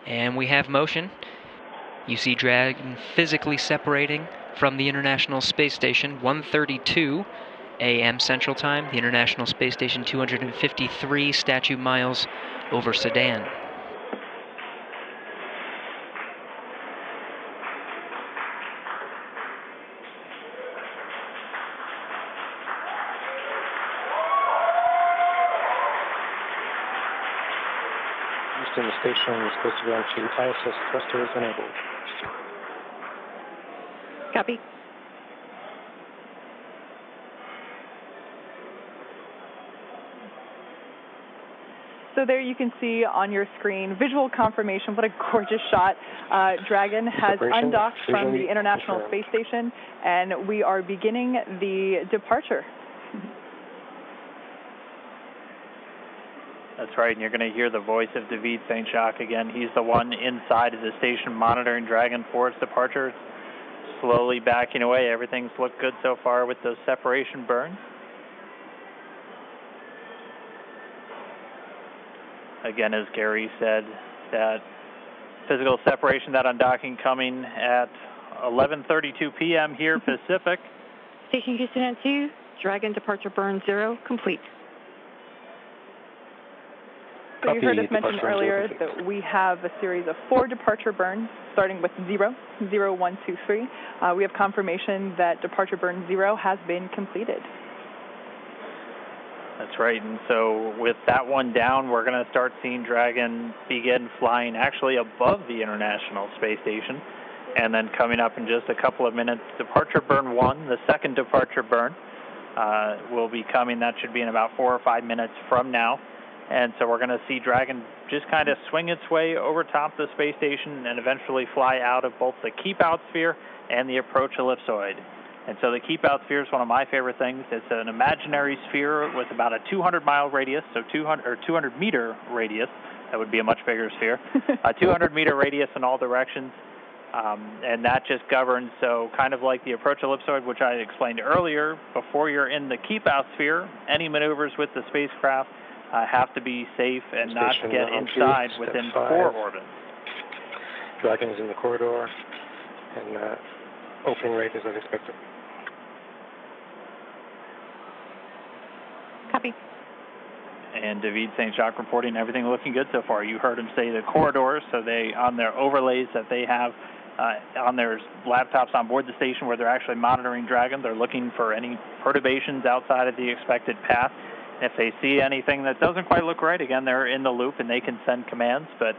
And we have motion. You see Dragon physically separating from the International Space Station, 1:32 a.m. Central Time. The International Space Station, 253 statute miles over Sedan. Houston, the station is supposed to go into ISS thrusters enabled. Copy. So there you can see on your screen visual confirmation. What a gorgeous shot. Dragon has undocked from the International Space Station, and we are beginning the departure. That's right, and you're going to hear the voice of David St. Jacques again. He's the one inside of the station monitoring Dragon for its departure. Slowly backing away. Everything's looked good so far with those separation burns. Again, as Gary said, that physical separation, that undocking coming at 11:32 p.m. here Pacific. Station Houston at 2, Dragon departure burn 0, complete. So you heard us mention earlier that we have a series of 4 departure burns, starting with 0, 0, 1, 2, 3. We have confirmation that departure burn 0 has been completed. That's right, and so with that one down, we're going to start seeing Dragon begin flying actually above the International Space Station, and then coming up in just a couple of minutes, departure burn 1, the second departure burn, will be coming. That should be in about 4 or 5 minutes from now. And so we're going to see Dragon just kind of swing its way over top the space station and eventually fly out of both the keep-out sphere and the approach ellipsoid. And so the keep-out sphere is one of my favorite things. It's an imaginary sphere with about a 200-mile radius, so 200-meter radius. That would be a much bigger sphere. A 200-meter radius in all directions. And that just governs, so kind of like the approach ellipsoid, which I explained earlier, before you're in the keep-out sphere, any maneuvers with the spacecraft have to be safe and not get inside within 4 orbits. Dragon is in the corridor, and opening rate is as expected. Copy. And David St. Jacques reporting everything looking good so far. You heard him say the corridors, so they, on their overlays that they have on their laptops on board the station where they're actually monitoring Dragon, they're looking for any perturbations outside of the expected path. If they see anything that doesn't quite look right, again, they're in the loop and they can send commands, but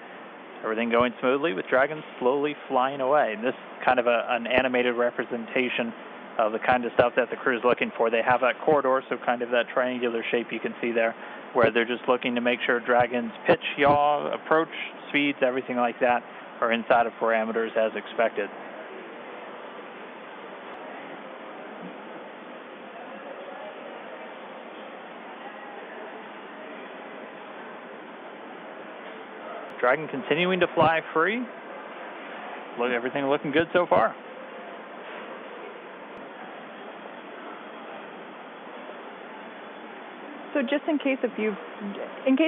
everything going smoothly with Dragon slowly flying away. And this is kind of an animated representation of the kind of stuff that the crew is looking for. They have that corridor, so kind of that triangular shape you can see there, where they're just looking to make sure Dragon's pitch, yaw, approach, speeds, everything like that are inside of parameters as expected. Dragon continuing to fly free. Look, everything looking good so far. So just in case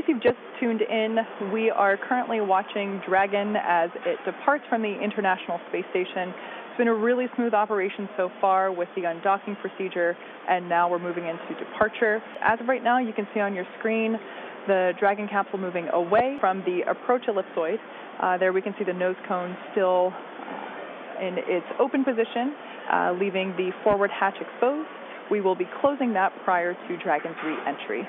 you've just tuned in, we are currently watching Dragon as it departs from the International Space Station. It's been a really smooth operation so far with the undocking procedure, and now we're moving into departure. As of right now, you can see on your screen the Dragon capsule moving away from the approach ellipsoid. There we can see the nose cone still in its open position, leaving the forward hatch exposed. We will be closing that prior to Dragon's re-entry.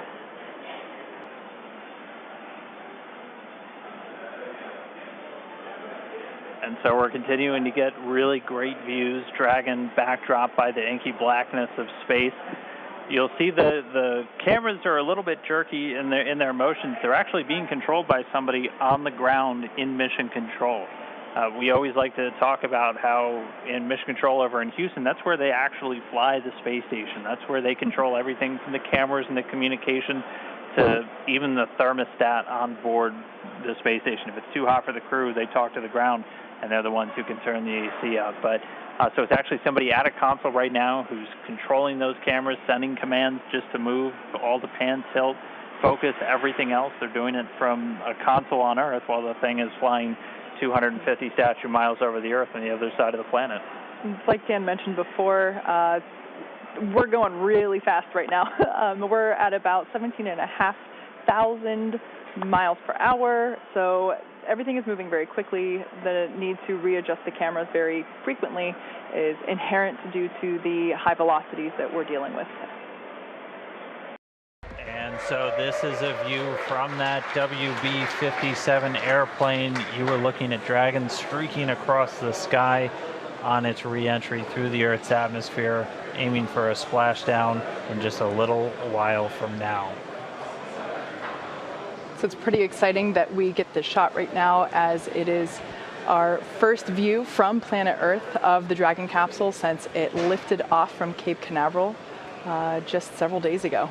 And so we're continuing to get really great views. Dragon backdrop by the inky blackness of space. You'll see the cameras are a little bit jerky in their motions. They're actually being controlled by somebody on the ground in mission control. We always like to talk about how in mission control over in Houston, that's where they actually fly the space station. That's where they control everything from the cameras and the communication to even the thermostat on board the space station. If it's too hot for the crew, they talk to the ground, and they're the ones who can turn the AC up. But so it's actually somebody at a console right now who's controlling those cameras, sending commands just to move all the pan tilt, focus everything else. They're doing it from a console on Earth while the thing is flying 250 statute miles over the Earth on the other side of the planet. Like Dan mentioned before, we're going really fast right now. We're at about 17,500 miles per hour, so everything is moving very quickly. The need to readjust the cameras very frequently is inherent due to the high velocities that we're dealing with. And so this is a view from that WB-57 airplane. You were looking at Dragon streaking across the sky on its re-entry through the Earth's atmosphere, aiming for a splashdown in just a little while from now. So it's pretty exciting that we get this shot right now, as it is our first view from planet Earth of the Dragon capsule since it lifted off from Cape Canaveral just several days ago.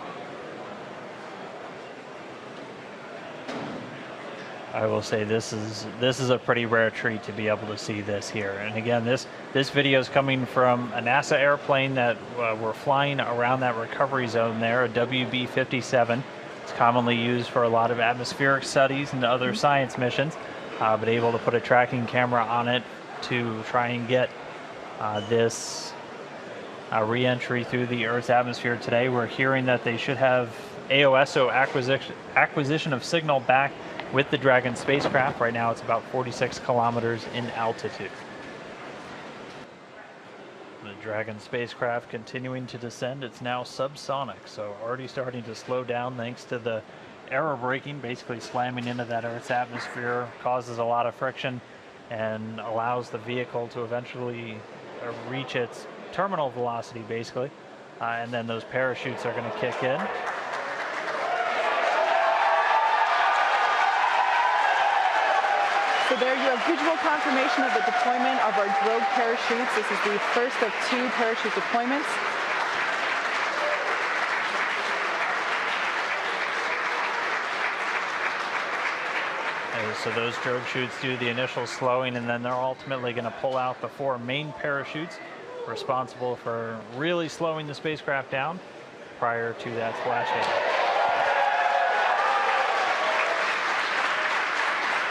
I will say this is a pretty rare treat to be able to see this here. And again, this video is coming from a NASA airplane that we're flying around that recovery zone there, a WB-57. It's commonly used for a lot of atmospheric studies and other science missions, but able to put a tracking camera on it to try and get this re-entry through the Earth's atmosphere today. We're hearing that they should have AOSO acquisition of signal back with the Dragon spacecraft. Right now it's about 46 kilometers in altitude. The Dragon spacecraft continuing to descend. It's now subsonic, so already starting to slow down thanks to the aero braking, basically slamming into that Earth's atmosphere, causes a lot of friction and allows the vehicle to eventually reach its terminal velocity, basically. And then those parachutes are going to kick in. So there you have visual confirmation of the deployment of our drogue parachutes. This is the first of 2 parachute deployments. So those drogue chutes do the initial slowing, and then they're ultimately going to pull out the 4 main parachutes responsible for really slowing the spacecraft down prior to that splashdown.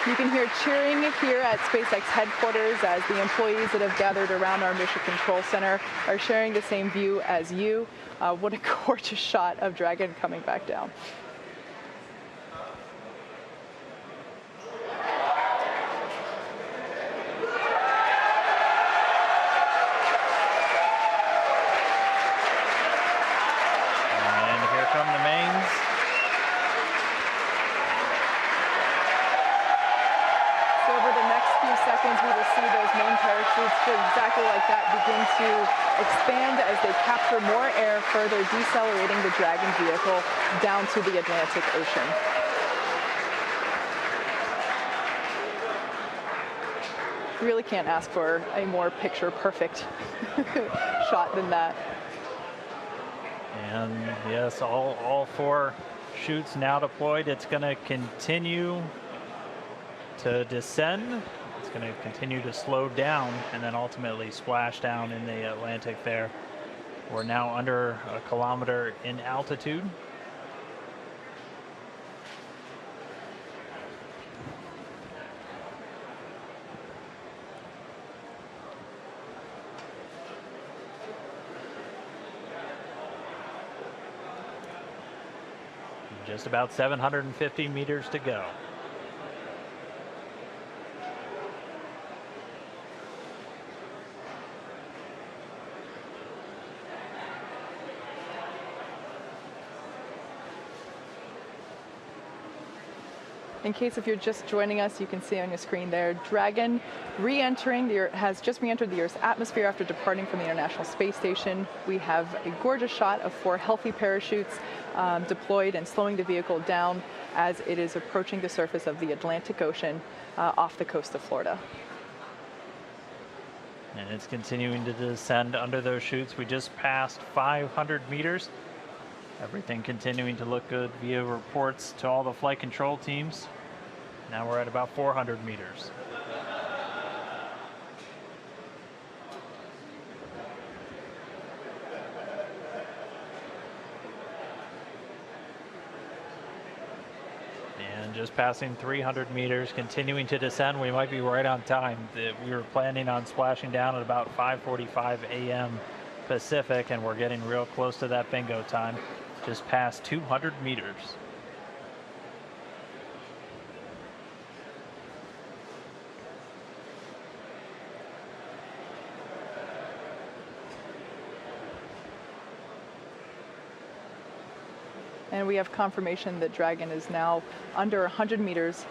You can hear cheering here at SpaceX headquarters as the employees that have gathered around our Mission Control Center are sharing the same view as you. What a gorgeous shot of Dragon coming back down. And here come the mains. Seconds, we will see those main parachutes exactly like that begin to expand as they capture more air, further decelerating the Dragon vehicle down to the Atlantic Ocean. You really can't ask for a more picture-perfect shot than that. And yes, all 4 chutes now deployed. It's going to continue to descend. It's going to continue to slow down and then ultimately splash down in the Atlantic there. We're now under 1 kilometer in altitude. Just about 750 meters to go. In case if you're just joining us, you can see on your screen there, Dragon has just re-entered the Earth's atmosphere after departing from the International Space Station. We have a gorgeous shot of 4 healthy parachutes deployed and slowing the vehicle down as it is approaching the surface of the Atlantic Ocean off the coast of Florida. And it's continuing to descend under those chutes. We just passed 500 meters. Everything continuing to look good via reports to all the flight control teams. Now we're at about 400 meters. And just passing 300 meters, continuing to descend. We might be right on time. We were planning on splashing down at about 5:45 a.m. Pacific, and we're getting real close to that bingo time. Just past 200 meters. And we have confirmation that Dragon is now under 100 meters,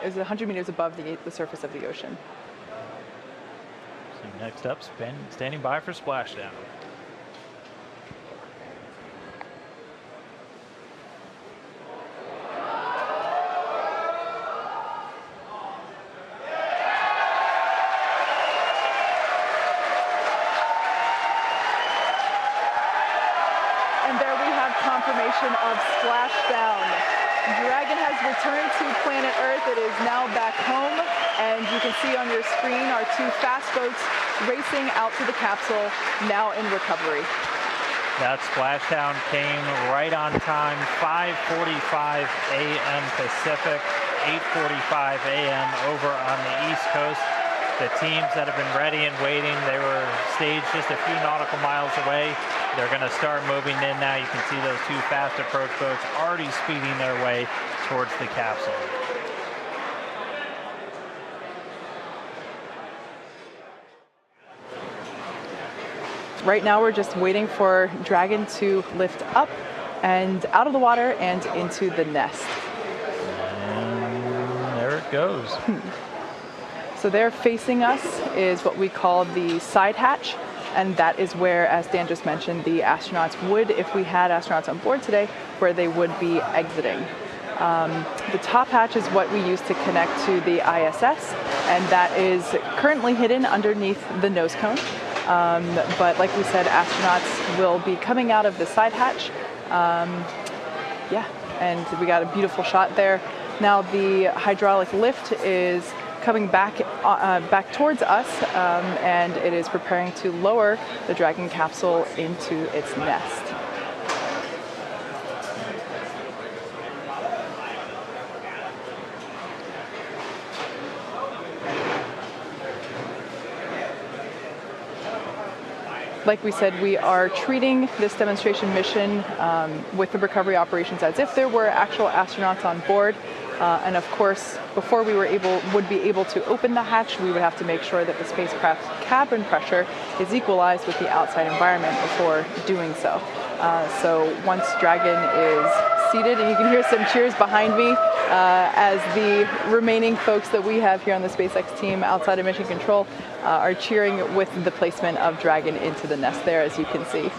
is 100 meters above the surface of the ocean. So next up, standing by for splashdown. Confirmation of splashdown. Dragon has returned to planet Earth. It is now back home, and you can see on your screen our two fast boats racing out to the capsule, now in recovery. That splashdown came right on time, 5:45 a.m. Pacific, 8:45 a.m. over on the East Coast. The teams that have been ready and waiting, they were staged just a few nautical miles away. They're going to start moving in now. You can see those two fast approach boats already speeding their way towards the capsule. Right now we're just waiting for Dragon to lift up and out of the water and into the nest. And there it goes. So there facing us is what we call the side hatch, and that is where, as Dan just mentioned, the astronauts would, if we had astronauts on board today, where they would be exiting. The top hatch is what we use to connect to the ISS, and that is currently hidden underneath the nose cone. But like we said, astronauts will be coming out of the side hatch. And we got a beautiful shot there. Now the hydraulic lift is coming back towards us, and it is preparing to lower the Dragon capsule into its nest. Like we said, we are treating this demonstration mission with the recovery operations as if there were actual astronauts on board. And of course, before we would be able to open the hatch, we would have to make sure that the spacecraft's cabin pressure is equalized with the outside environment before doing so. So once Dragon is seated, and you can hear some cheers behind me as the remaining folks that we have here on the SpaceX team outside of mission control are cheering with the placement of Dragon into the nest there, as you can see.